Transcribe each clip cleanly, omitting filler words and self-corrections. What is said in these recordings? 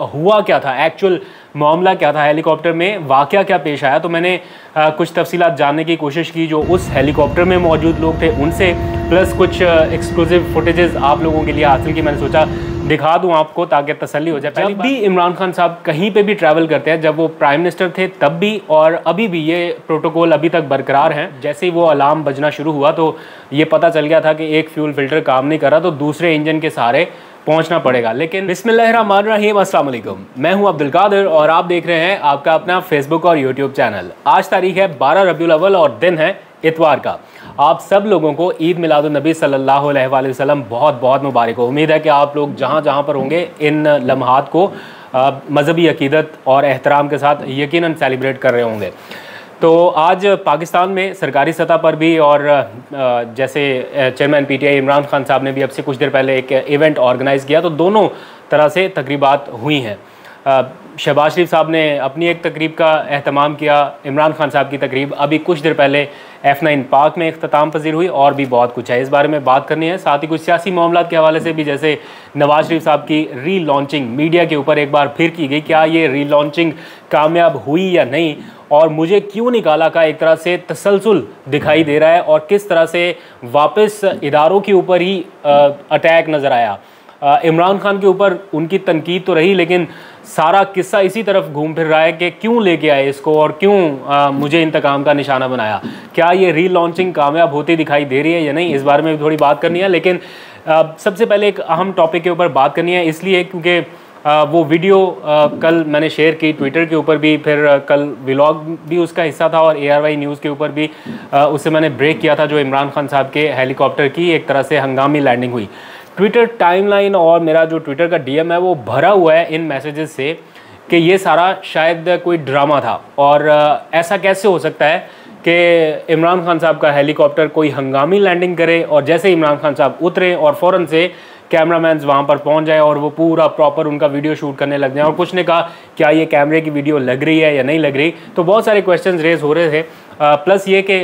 हुआ क्या था, एक्चुअल मामला क्या था, हेलीकॉप्टर में वाकया क्या पेश आया। तो मैंने कुछ तफसीलात जानने की कोशिश की जो उस हेलीकॉप्टर में मौजूद लोग थे उनसे, प्लस कुछ एक्सक्लूसिव फुटेजेस आप लोगों के लिए हासिल की। मैंने सोचा दिखा दूं आपको ताकि तसल्ली हो जाए। जब भी इमरान खान साहब कहीं पे भी ट्रैवल करते हैं, जब वो प्राइम मिनिस्टर थे तब भी और अभी भी ये प्रोटोकॉल अभी तक बरकरार हैं। जैसे ही वो अलार्म बजना शुरू हुआ तो ये पता चल गया था कि एक फ्यूल फिल्टर काम नहीं कर रहा, तो दूसरे इंजन के सहारे पहुंचना पड़ेगा। लेकिन बिस्मिल्लाहिर्रहमानिर्रहीम, अस्सलाम वालेकुम, मैं हूं अब्दुल कादिर और आप देख रहे हैं आपका अपना फेसबुक और यूट्यूब चैनल। आज तारीख है 12 रबीउल अव्वल और दिन है इतवार का। आप सब लोगों को ईद मिलादुन नबी सल्लल्लाहु अलैहि वसल्लम बहुत बहुत मुबारक हो। उम्मीद है कि आप लोग जहाँ जहाँ पर होंगे इन लम्हात को मजहबी अकीदत और एहतराम के साथ यकीनन सेलिब्रेट कर रहे होंगे। तो आज पाकिस्तान में सरकारी सतह पर भी और जैसे चेयरमैन पीटीआई इमरान खान साहब ने भी अब से कुछ देर पहले एक इवेंट ऑर्गेनाइज़ किया, तो दोनों तरह से तकरीबात हुई हैं। शहबाज शरीफ साहब ने अपनी एक तकरीब का एहतमाम किया, इमरान खान साहब की तकरीब अभी कुछ देर पहले F9 पार्क में इख्तिताम पजीर हुई, और भी बहुत कुछ है इस बारे में बात करनी है। साथ ही कुछ सियासी मामला के हवाले से भी, जैसे नवाज शरीफ साहब की री लॉन्चिंग मीडिया के ऊपर एक बार फिर की गई, क्या ये री लॉन्चिंग कामयाब हुई या नहीं, और मुझे क्यों निकाला का एक तरह से तसलसल दिखाई दे रहा है, और किस तरह से वापस इदारों के ऊपर ही अटैक नज़र आया। इमरान खान के ऊपर उनकी तनकीद तो रही, लेकिन सारा किस्सा इसी तरफ घूम फिर रहा है कि क्यों लेके आए इसको और क्यों मुझे इंतकाम का निशाना बनाया। क्या ये री लॉन्चिंग कामयाब होती दिखाई दे रही है या नहीं, इस बारे में भी थोड़ी बात करनी है। लेकिन सबसे पहले एक अहम टॉपिक के ऊपर बात करनी है, इसलिए क्योंकि वो वीडियो कल मैंने शेयर की ट्विटर के ऊपर भी, फिर कल व्लॉग भी उसका हिस्सा था, और ARY न्यूज़ के ऊपर भी उससे मैंने ब्रेक किया था, जो इमरान खान साहब के हेलीकॉप्टर की एक तरह से हंगामी लैंडिंग हुई। ट्विटर टाइमलाइन और मेरा जो ट्विटर का DM है वो भरा हुआ है इन मैसेजेस से कि ये सारा शायद कोई ड्रामा था, और ऐसा कैसे हो सकता है कि इमरान खान साहब का हेलीकॉप्टर कोई हंगामी लैंडिंग करे और जैसे इमरान खान साहब उतरे और फ़ौरन से कैमरामैन्स वहाँ पर पहुँच जाए और वो पूरा प्रॉपर उनका वीडियो शूट करने लग जाए। और कुछ ने कहा क्या ये कैमरे की वीडियो लग रही है या नहीं लग रही, तो बहुत सारे क्वेश्चंस रेज हो रहे थे। प्लस ये कि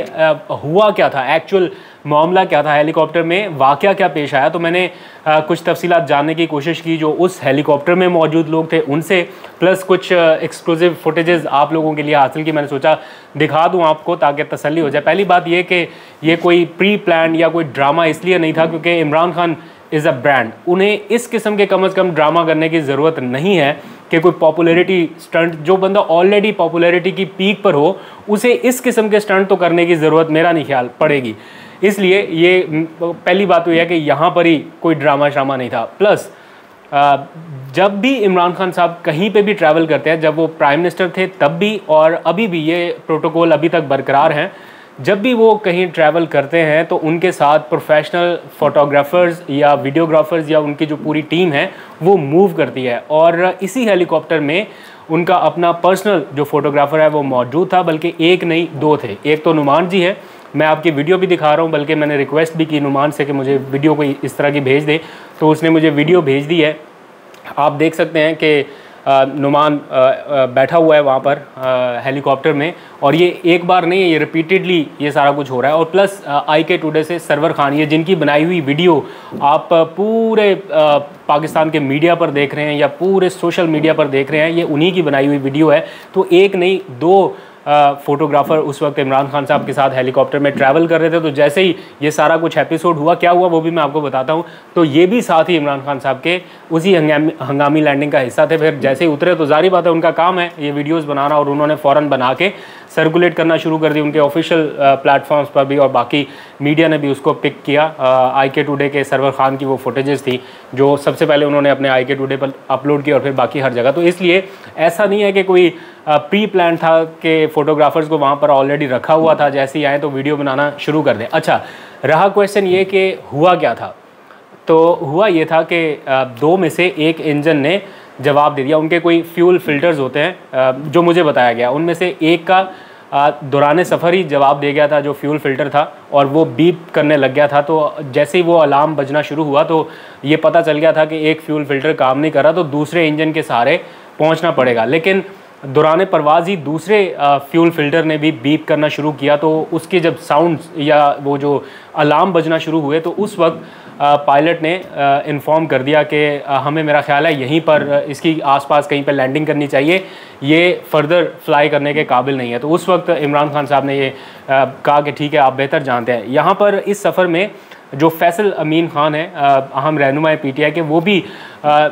हुआ क्या था, एक्चुअल मामला क्या था, हेलीकॉप्टर में वाकया क्या पेश आया। तो मैंने कुछ तफसीलात जानने की कोशिश की जो उस हेलीकॉप्टर में मौजूद लोग थे उनसे, प्लस कुछ एक्सक्लूसिव फुटेजेस आप लोगों के लिए हासिल की। मैंने सोचा दिखा दूं आपको ताकि तसल्ली हो जाए। पहली बात ये कि ये कोई प्री प्लान या कोई ड्रामा इसलिए नहीं था क्योंकि Imran Khan is a brand. उन्हें इस किस्म के कम अज़ कम ड्रामा करने की ज़रूरत नहीं है कि कोई पॉपुलैरिटी स्टंट, जो बंदा ऑलरेडी पॉपुलैरिटी की पीक पर हो उसे इस किस्म के स्टंट तो करने की ज़रूरत मेरा नहीं ख्याल पड़ेगी। इसलिए ये पहली बात तो यह है कि यहाँ पर ही कोई ड्रामा श्रामा नहीं था। प्लस जब भी इमरान खान साहब कहीं पे भी ट्रैवल करते हैं, जब वो प्राइम मिनिस्टर थे तब भी और अभी भी ये प्रोटोकॉल अभी तक बरकरार हैं, जब भी वो कहीं ट्रैवल करते हैं तो उनके साथ प्रोफेशनल फ़ोटोग्राफ़र्स या वीडियोग्राफर्स या उनकी जो पूरी टीम है वो मूव करती है। और इसी हेलीकॉप्टर में उनका अपना पर्सनल जो फ़ोटोग्राफ़र है वो मौजूद था, बल्कि एक नहीं दो थे। एक तो नुमान जी है, मैं आपकी वीडियो भी दिखा रहा हूँ, बल्कि मैंने रिक्वेस्ट भी की नुमान से कि मुझे वीडियो कोई इस तरह की भेज दे, तो उसने मुझे वीडियो भेज दी है। आप देख सकते हैं कि नुमान बैठा हुआ है वहाँ पर हेलीकॉप्टर में, और ये एक बार नहीं है, ये रिपीटेडली ये सारा कुछ हो रहा है। और प्लस IK टुडे से सरवर खान, ये जिनकी बनाई हुई वीडियो आप पूरे पाकिस्तान के मीडिया पर देख रहे हैं या पूरे सोशल मीडिया पर देख रहे हैं, ये उन्हीं की बनाई हुई वीडियो है। तो एक नहीं दो फ़ोटोग्राफ़र उस वक्त इमरान खान साहब के साथ हेलीकॉप्टर में ट्रैवल कर रहे थे। तो जैसे ही ये सारा कुछ एपिसोड हुआ, क्या हुआ वो भी मैं आपको बताता हूँ। तो ये भी साथ ही इमरान खान साहब के उसी हंगामी लैंडिंग का हिस्सा थे। फिर जैसे ही उतरे तो जाहिर बात है उनका काम है ये वीडियोज़ बनाना, और उन्होंने फ़ौरन बना के सर्कुलेट करना शुरू कर दी उनके ऑफिशियल प्लेटफॉर्म्स पर भी, और बाकी मीडिया ने भी उसको पिक किया। IK टुडे के सरवर खान की वो फुटेजेस थी जो सबसे पहले उन्होंने अपने IK टुडे पर अपलोड की और फिर बाकी हर जगह। तो इसलिए ऐसा नहीं है कि कोई प्री प्लान था कि फ़ोटोग्राफ़र्स को वहाँ पर ऑलरेडी रखा हुआ था, जैसे ही आए तो वीडियो बनाना शुरू कर दें। अच्छा, रहा क्वेश्चन ये कि हुआ क्या था। तो हुआ ये था कि दो में से एक इंजन ने जवाब दे दिया। उनके कोई फ्यूल फिल्टर्स होते हैं जो मुझे बताया गया, उनमें से एक का दौरान सफ़र ही जवाब दे गया था जो फ्यूल फ़िल्टर था, और वो बीप करने लग गया था। तो जैसे ही वो अलार्म बजना शुरू हुआ तो ये पता चल गया था कि एक फ्यूल फ़िल्टर काम नहीं कर रहा, तो दूसरे इंजन के सहारे पहुंचना पड़ेगा। लेकिन दौरान परवाज़ ही दूसरे फ्यूल फ़िल्टर ने भी बीप करना शुरू किया। तो उसके जब साउंड या वो जो अलार्म बजना शुरू हुए तो उस वक्त पायलट ने इन्फॉर्म कर दिया कि हमें, मेरा ख्याल है यहीं पर इसकी आसपास कहीं पर लैंडिंग करनी चाहिए, ये फर्दर फ्लाई करने के काबिल नहीं है। तो उस वक्त इमरान खान साहब ने ये कहा कि ठीक है, आप बेहतर जानते हैं। यहाँ पर इस सफ़र में जो फैसल अमीन खान है, अहम रहनुमा PTI के, वो भी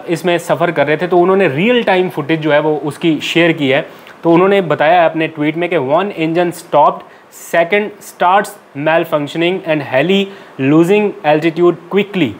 इसमें सफ़र कर रहे थे। तो उन्होंने रियल टाइम फुटेज जो है वो उसकी शेयर की है। तो उन्होंने बताया अपने ट्वीट में कि 1 engine stopped, second starts malfunctioning and heli losing altitude quickly,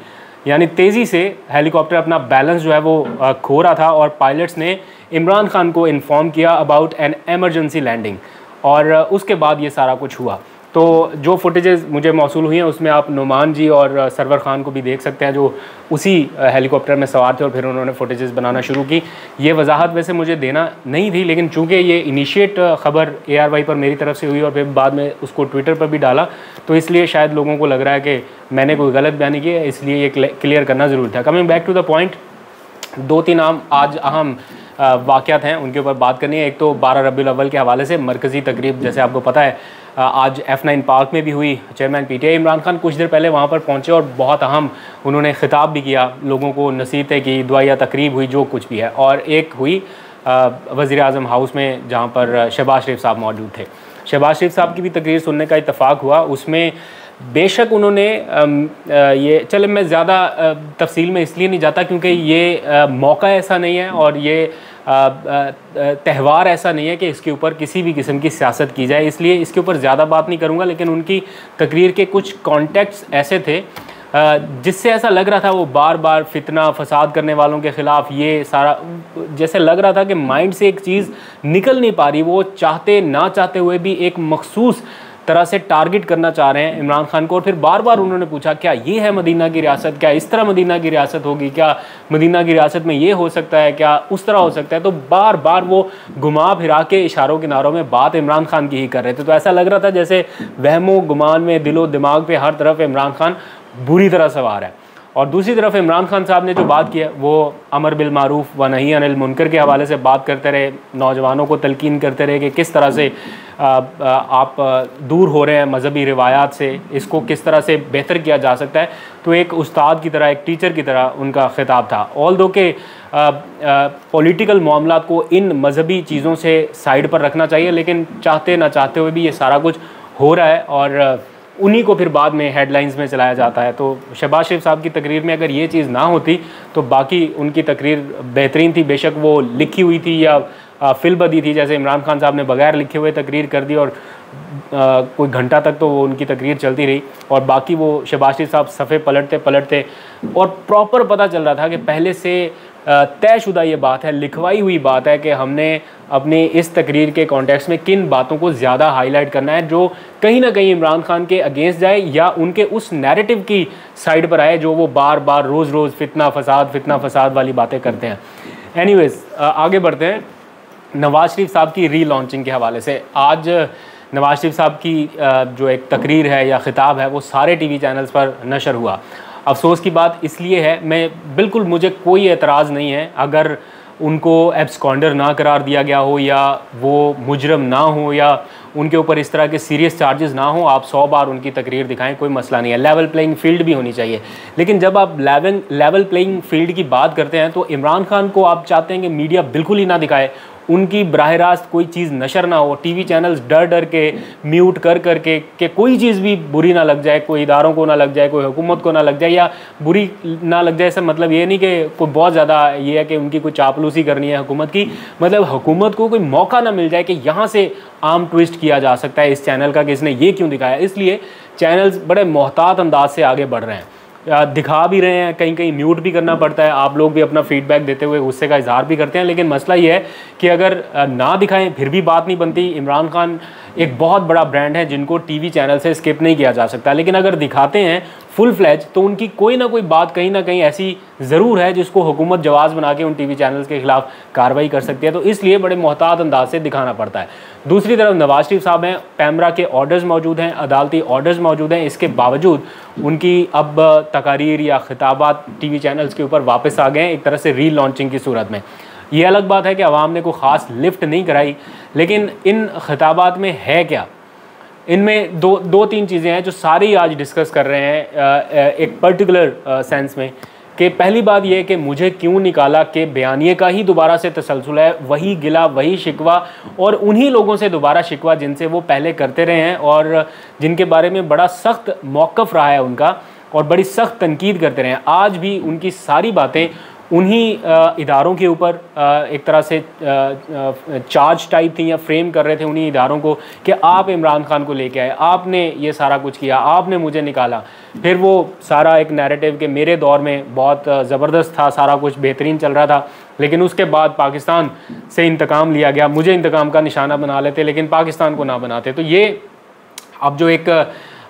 यानी तेज़ी से हेलीकॉप्टर अपना बैलेंस जो है वो खो रहा था और पायलट्स ने इमरान खान को इन्फॉर्म किया अबाउट एन एमरजेंसी लैंडिंग, और उसके बाद ये सारा कुछ हुआ। तो जो फुटेजेस मुझे मौसूल हुई हैं उसमें आप नुमान जी और सरवर खान को भी देख सकते हैं, जो उसी हेलीकॉप्टर में सवार थे और फिर उन्होंने फुटेजेस बनाना शुरू की। ये वजाहत वैसे मुझे देना नहीं थी, लेकिन चूंकि ये इनिशिएट खबर ARY पर मेरी तरफ से हुई और फिर बाद में उसको ट्विटर पर भी डाला, तो इसलिए शायद लोगों को लग रहा है कि मैंने कोई गलत बयानी की है, इसलिए ये क्लियर करना ज़रूरी था। Coming back to the point, 2-3 आज अहम वाक़यात हैं, उनके ऊपर बात करनी है। एक तो 12 रबीउल अव्वल के हवाले से मरकज़ी तकरीब, जैसे आपको पता है आज F9 पार्क में भी हुई। चेयरमैन PTI इमरान खान कुछ देर पहले वहाँ पर पहुँचे और बहुत अहम उन्होंने ख़िताब भी किया, लोगों को नसीहतें की, दुआया तकरीब हुई, जो कुछ भी है। और एक हुई वज़ीर-ए-आज़म हाउस में, जहाँ पर शहबाज शरीफ साहब मौजूद थे। शहबाज शरीफ साहब की भी तकरीर सुनने का इत्तफ़ाक़ हुआ। उसमें बेशक उन्होंने ये, चले मैं ज़्यादा तफसील में इसलिए नहीं जाता क्योंकि ये मौका ऐसा नहीं है और ये त्यौहार ऐसा नहीं है कि इसके ऊपर किसी भी किस्म की सियासत की जाए, इसलिए इसके ऊपर ज़्यादा बात नहीं करूँगा। लेकिन उनकी तकरीर के कुछ कॉन्टेक्स्ट ऐसे थे जिससे ऐसा लग रहा था वो बार बार फितना फसाद करने वालों के ख़िलाफ़, ये सारा जैसे लग रहा था कि माइंड से एक चीज़ निकल नहीं पा रही, वो चाहते ना चाहते हुए भी एक मखसूस तरह से टारगेट करना चाह रहे हैं इमरान खान को। और फिर बार बार उन्होंने पूछा क्या ये है मदीना की रियासत, क्या इस तरह मदीना की रियासत होगी, क्या मदीना की रियासत में ये हो सकता है, क्या उस तरह हो सकता है। तो बार बार वो घुमा फिरा के इशारों किनारों में बात इमरान खान की ही कर रहे थे। तो ऐसा लग रहा था जैसे वहमो गुमान में, दिलो दिमाग पे हर तरफ इमरान खान बुरी तरह सवार है। और दूसरी तरफ इमरान खान साहब ने जो बात की है वो अमर बिल मारूफ व नही अनिल मुनकर के हवाले से बात करते रहे, नौजवानों को तलकीन करते रहे कि किस तरह से आप दूर हो रहे हैं मजहबी रिवायात से, इसको किस तरह से बेहतर किया जा सकता है। तो एक उस्ताद की तरह, एक टीचर की तरह उनका खिताब था। ऑल दो के पॉलिटिकल मामलात को इन मजहबी चीज़ों से साइड पर रखना चाहिए, लेकिन चाहते ना चाहते हुए भी ये सारा कुछ हो रहा है और उन्हीं को फिर बाद में हेडलाइंस में चलाया जाता है। तो शहबाज शरीफ साहब की तकरीर में अगर ये चीज़ ना होती तो बाकी उनकी तकरीर बेहतरीन थी, बेशक वो लिखी हुई थी या फिल्बदी थी। जैसे इमरान खान साहब ने बगैर लिखे हुए तकरीर कर दी और कोई घंटा तक तो वो उनकी तकरीर चलती रही और बाकी वो शहबाज शरीफ साहब सफ़े पलटते और प्रॉपर पता चल रहा था कि पहले से तयशुदा ये बात है, लिखवाई हुई बात है कि हमने अपने इस तकरीर के कॉन्टेक्स्ट में किन बातों को ज़्यादा हाईलाइट करना है जो कहीं ना कहीं इमरान खान के अगेंस्ट जाए या उनके उस नैरेटिव की साइड पर आए जो वो बार बार रोज़ फितना फसाद वाली बातें करते हैं। एनीवेज़ आगे बढ़ते हैं। नवाज़ शरीफ साहब की री लॉन्चिंग के हवाले से आज नवाज़ शरीफ साहब की जो एक तकरीर है या ख़िताब है वो सारे TV चैनल्स पर नशर हुआ। अफसोस की बात इसलिए है, मैं बिल्कुल, मुझे कोई एतराज़ नहीं है अगर उनको एब्सकॉन्डर ना करार दिया गया हो या वो मुजरम ना हो या उनके ऊपर इस तरह के सीरियस चार्जेस ना हो। आप 100 बार उनकी तकरीर दिखाएं, कोई मसला नहीं है। लेवल प्लेइंग फील्ड भी होनी चाहिए, लेकिन जब आप लेवल प्लेइंग फील्ड की बात करते हैं तो इमरान खान को आप चाहते हैं कि मीडिया बिल्कुल ही ना दिखाए, उनकी बराह रास्त कोई चीज़ नशर ना हो, TV चैनल्स डर के म्यूट कर के कोई चीज़ भी बुरी ना लग जाए, कोई इदारों को ना लग जाए, कोई हुकूमत को ना लग जाए या बुरी ना लग जाए। ऐसा मतलब ये नहीं कि कोई बहुत ज़्यादा ये है कि उनकी कोई चापलूसी करनी है हुकूमत की, मतलब हुकूमत को कोई मौका ना मिल जाए कि यहाँ से आम ट्विस्ट किया जा सकता है इस चैनल का कि इसने ये क्यों दिखाया। इसलिए चैनल्स बड़े मोहतात अंदाज से आगे बढ़ रहे हैं, दिखा भी रहे हैं, कहीं कहीं म्यूट भी करना पड़ता है। आप लोग भी अपना फीडबैक देते हुए गुस्से का इजहार भी करते हैं, लेकिन मसला ये है कि अगर ना दिखाएं फिर भी बात नहीं बनती। इमरान खान एक बहुत बड़ा ब्रांड है जिनको TV चैनल से स्किप नहीं किया जा सकता, लेकिन अगर दिखाते हैं फुल फ्लैज तो उनकी कोई ना कोई बात कहीं ना कहीं ऐसी ज़रूर है जिसको हुकूमत जवाज़ बना के उन TV चैनल्स के ख़िलाफ़ कार्रवाई कर सकती है। तो इसलिए बड़े मोहतात अंदाज से दिखाना पड़ता है। दूसरी तरफ नवाज़ शरीफ साहब हैं, पैमरा के ऑर्डर्स मौजूद हैं, अदालती ऑर्डर्स मौजूद हैं, इसके बावजूद उनकी अब तकारीर या खिताबात TV चैनल्स के ऊपर वापस आ गए हैं एक तरह से री लॉन्चिंग की सूरत में। ये अलग बात है कि अवाम ने कोई ख़ास लिफ्ट नहीं कराई, लेकिन इन खिताबात में है क्या, इनमें दो तीन चीज़ें हैं जो सारी आज डिस्कस कर रहे हैं एक पर्टिकुलर सेंस में, कि पहली बात यह है कि मुझे क्यों निकाला, कि बयानिए का ही दोबारा से तसलसल है, वही गिला वही शिकवा और उन्हीं लोगों से दोबारा शिकवा जिनसे वो पहले करते रहे हैं और जिनके बारे में बड़ा सख्त मौक़िफ़ रहा है उनका और बड़ी सख्त तनकीद करते रहे हैं। आज भी उनकी सारी बातें उन्हीं इदारों के ऊपर एक तरह से चार्ज टाइप थी या फ्रेम कर रहे थे उन्हीं इदारों को कि आप इमरान खान को लेके आए, आपने ये सारा कुछ किया, आपने मुझे निकाला। फिर वो सारा एक नैरेटिव के मेरे दौर में बहुत ज़बरदस्त था, सारा कुछ बेहतरीन चल रहा था, लेकिन उसके बाद पाकिस्तान से इंतकाम लिया गया, मुझे इंतकाम का निशाना बना लेते लेकिन पाकिस्तान को ना बनाते। तो ये अब जो एक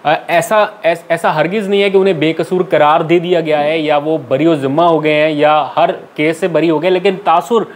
ऐसा हरगिज़ नहीं है कि उन्हें बेकसूर करार दे दिया गया है या वो बरी ज़िम्मा हो गए हैं या हर केस से बरी हो गए, लेकिन तासुर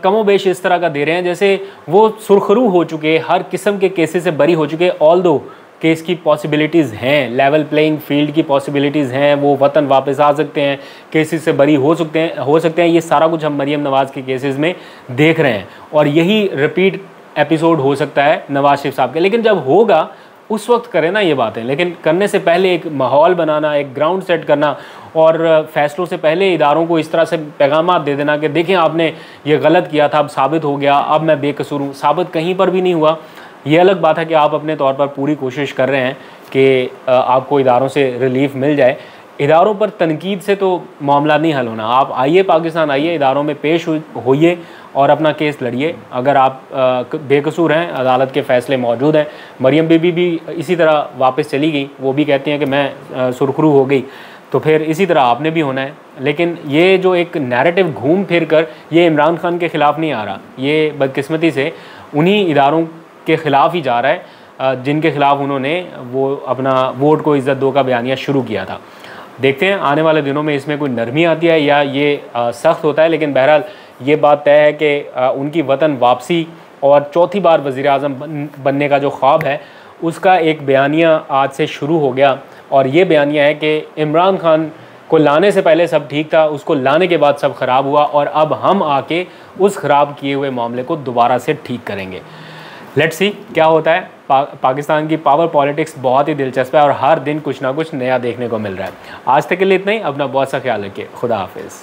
कमोबेश इस तरह का दे रहे हैं जैसे वो सुरखरू हो चुके, हर किस्म के केसेस से बरी हो चुके। ऑल दो केस की पॉसिबिलिटीज़ हैं, लेवल प्लेइंग फील्ड की पॉसिबिलिटीज़ हैं, वो वतन वापस आ सकते हैं, केसेस से बरी हो सकते हैं। ये सारा कुछ हम मरीम नवाज़ के केसेस में देख रहे हैं और यही रिपीट एपिसोड हो सकता है नवाज शरीफ साहब के। लेकिन जब होगा उस वक्त करें ना ये बातें, लेकिन करने से पहले एक माहौल बनाना, एक ग्राउंड सेट करना और फैसलों से पहले इदारों को इस तरह से पैगामात दे देना कि देखें आपने ये गलत किया था, अब साबित हो गया, अब मैं बेकसूर हूँ। साबित कहीं पर भी नहीं हुआ। ये अलग बात है कि आप अपने तौर पर पूरी कोशिश कर रहे हैं कि आपको इदारों से रिलीफ मिल जाए। इदारों पर तनकीद से तो मामला नहीं हल होना। आप आइए, पाकिस्तान आइए, इदारों में पेश होइए और अपना केस लड़िए। अगर आप बेकसूर हैं, अदालत के फ़ैसले मौजूद हैं। मरियम बीबी भी इसी तरह वापस चली गई, वो भी कहती हैं कि मैं सुरखरू हो गई, तो फिर इसी तरह आपने भी होना है। लेकिन ये जो एक नैरेटिव घूम फिर कर ये इमरान खान के ख़िलाफ़ नहीं आ रहा, ये बदकिस्मती से उन्हीं इदारों के ख़िलाफ़ ही जा रहा है जिनके ख़िलाफ़ उन्होंने वो अपना वोट को इज़्ज़त दो का बयानिया शुरू किया था। देखते हैं आने वाले दिनों में इसमें कोई नरमी आती है या ये सख्त होता है। लेकिन बहरहाल ये बात तय है कि उनकी वतन वापसी और चौथी बार वज़ीर-ए-आज़म बनने का जो ख्वाब है उसका एक बयानिया आज से शुरू हो गया। और ये बयानिया है कि इमरान खान को लाने से पहले सब ठीक था, उसको लाने के बाद सब ख़राब हुआ और अब हम आके उस ख़राब किए हुए मामले को दोबारा से ठीक करेंगे। लेट्स सी क्या होता है। पाकिस्तान की पावर पॉलिटिक्स बहुत ही दिलचस्प है और हर दिन कुछ ना कुछ नया देखने को मिल रहा है। आज तक के लिए इतना ही। अपना बहुत सा ख्याल रखिए। खुदा हाफिज़।